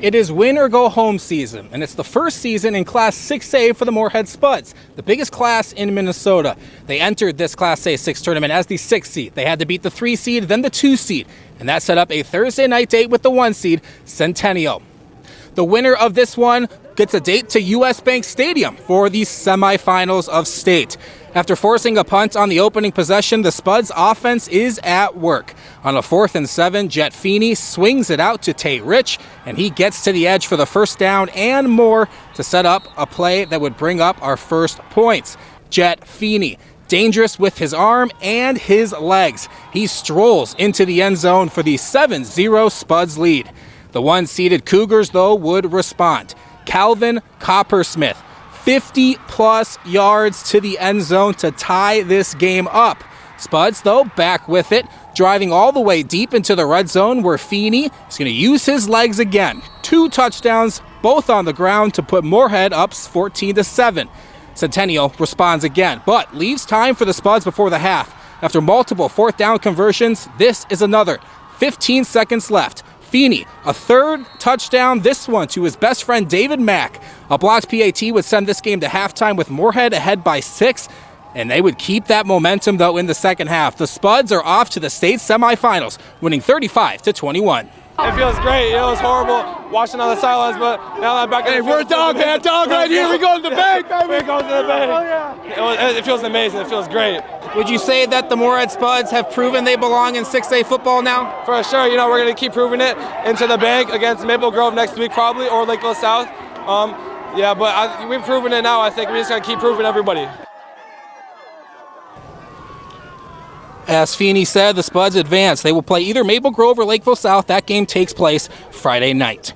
It is win or go home season, and it's the first season in Class 6A for the Moorhead Spuds, the biggest class in Minnesota. They entered this Class A6 tournament as the 6th seed. They had to beat the 3 seed, then the 2 seed, and that set up a Thursday night date with the 1 seed, Centennial. The winner of this one gets a date to US Bank Stadium for the semifinals of state. After forcing a punt on the opening possession, the Spuds offense is at work. On a 4th and 7, Jet Feeney swings it out to Tate Rich, and he gets to the edge for the first down and more to set up a play that would bring up our first points. Jet Feeney, dangerous with his arm and his legs. He strolls into the end zone for the 7-0 Spuds lead. The 1-seeded Cougars, though, would respond. Calvin Coppersmith, 50-plus yards to the end zone to tie this game up. Spuds, though, back with it, driving all the way deep into the red zone where Feeney is going to use his legs again. 2 touchdowns, both on the ground, to put Moorhead up 14-7. Centennial responds again, but leaves time for the Spuds before the half. After multiple 4th down conversions, this is another. 15 seconds left. Feeney, a 3rd touchdown, this one to his best friend David Mack. A blocked PAT would send this game to halftime with Moorhead ahead by 6, and they would keep that momentum, though, in the second half. The Spuds are off to the state semifinals, winning 35-21. It feels great. It was horrible watching on the sidelines, but now I'm back. Hey, we're a dog, man. Dog right here. We go to the bank, baby. We go to the bank. Oh, yeah. It feels amazing. It feels great. Would you say that the Moorhead Spuds have proven they belong in 6A football now? For sure. You know, we're going to keep proving it into the bank against Maple Grove next week probably, or Lakeville South. Yeah, but we've proven it now. I think we just got to keep proving everybody. As Feeney said, the Spuds advance. They will play either Maple Grove or Lakeville South. That game takes place Friday night.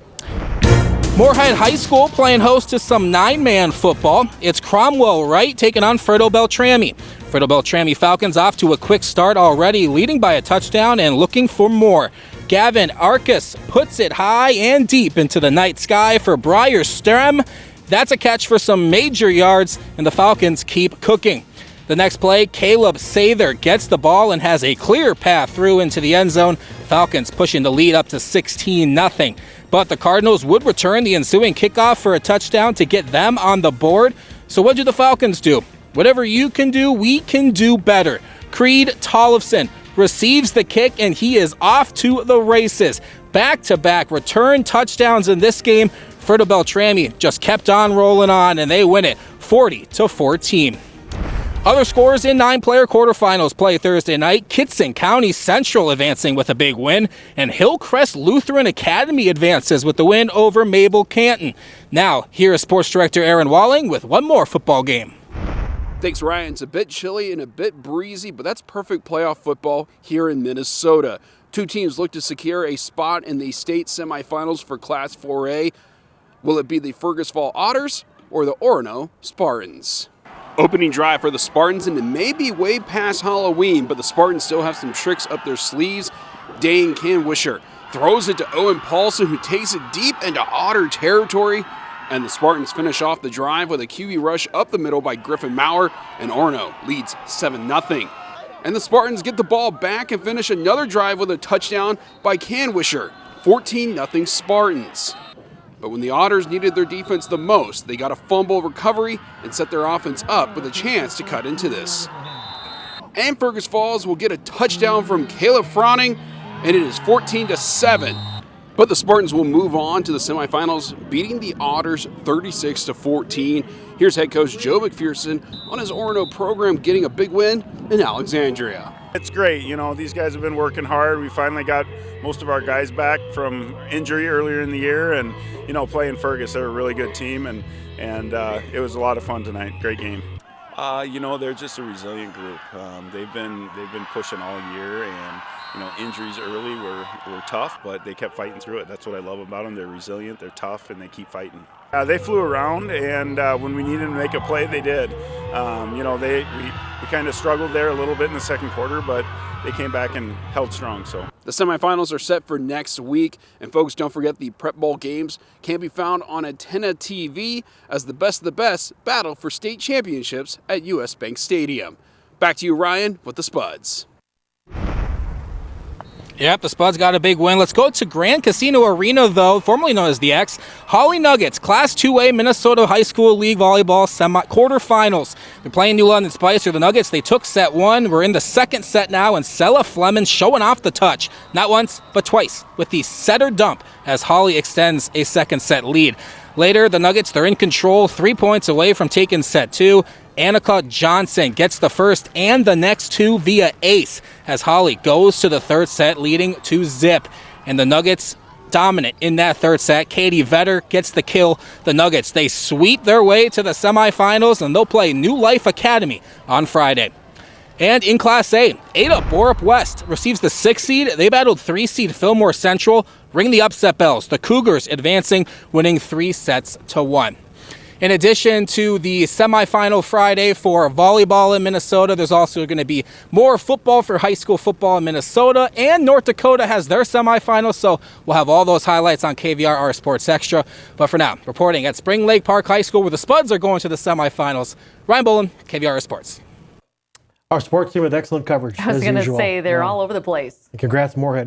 Moorhead High School playing host to some 9-man football. It's Cromwell Wright taking on Fertile-Beltrami. Fertile-Beltrami Falcons off to a quick start already, leading by a touchdown and looking for more. Gavin Arcus puts it high and deep into the night sky for Briar Strem. That's a catch for some major yards, and the Falcons keep cooking. The next play, Caleb Sather gets the ball and has a clear path through into the end zone. Falcons pushing the lead up to 16-0. But the Cardinals would return the ensuing kickoff for a touchdown to get them on the board. So what do the Falcons do? Whatever you can do, we can do better. Creed Tollefson receives the kick, and he is off to the races. Back-to-back return touchdowns in this game. Fertile-Beltrami just kept on rolling on, and they win it 40-14. Other scores in 9-player quarterfinals play Thursday night. Kittson County Central advancing with a big win, and Hillcrest Lutheran Academy advances with the win over Mabel Canton. Now, here is Sports Director Aaron Walling with one more football game. Thanks, Ryan. It's a bit chilly and a bit breezy, but that's perfect playoff football here in Minnesota. 2 teams look to secure a spot in the state semifinals for Class 4A. Will it be the Fergus Falls Otters or the Orono Spartans? Opening drive for the Spartans, and it may be way past Halloween, but the Spartans still have some tricks up their sleeves. Dane Canwisher throws it to Owen Paulson, who takes it deep into Otter territory, and the Spartans finish off the drive with a QB rush up the middle by Griffin Maurer, and Orono leads 7-0. And the Spartans get the ball back and finish another drive with a touchdown by Canwisher, 14-0 Spartans. But when the Otters needed their defense the most, they got a fumble recovery and set their offense up with a chance to cut into this. And Fergus Falls will get a touchdown from Caleb Froning, and it is 14-7. But the Spartans will move on to the semifinals, beating the Otters 36-14. Here's head coach Joe McPherson on his Orono program getting a big win in Alexandria. It's great. You know, these guys have been working hard. We finally got most of our guys back from injury earlier in the year, and, you know, playing Fergus, they're a really good team, and it was a lot of fun tonight. Great game. You know, they're just a resilient group. They've been pushing all year, and, you know, injuries early were tough, but they kept fighting through it. That's what I love about them. They're resilient, they're tough, and they keep fighting. They flew around, and when we needed to make a play, they did. You know, we kind of struggled there a little bit in the second quarter, but they came back and held strong. So the semifinals are set for next week, and folks, don't forget the Prep Bowl games can be found on Antenna TV as the best of the best battle for state championships at US Bank Stadium. Back to you, Ryan, with the Spuds. Yep, the Spuds got a big win. Let's go to Grand Casino Arena, though, formerly known as the X. Hawley Nuggets, Class 2A Minnesota High School League Volleyball quarterfinals. They're playing New London Spicer. The Nuggets, they took set one. We're in the second set now, and Sella Fleming showing off the touch. Not once, but twice, with the setter dump as Hawley extends a second set lead. Later, the Nuggets, they're in control, 3 points away from taking set two. Annika Johnson gets the first and the next two via ace as Hawley goes to the third set, leading to zip. And the Nuggets dominant in that third set. Katie Vetter gets the kill. The Nuggets, they sweep their way to the semifinals, and they'll play New Life Academy on Friday. And in Class A, Ada Borup West receives the 6th seed. They battled 3 seed Fillmore Central, ring the upset bells. The Cougars advancing, winning 3-1. In addition to the semifinal Friday for volleyball in Minnesota, there's also going to be more football for high school football in Minnesota, and North Dakota has their semifinals, so we'll have all those highlights on KVRR Sports Extra. But for now, reporting at Spring Lake Park High School, where the Spuds are going to the semifinals, Ryan Bolin, KVRR Sports. Our sports team with excellent coverage. I was going to say they're all over the place. Congrats, Moorhead.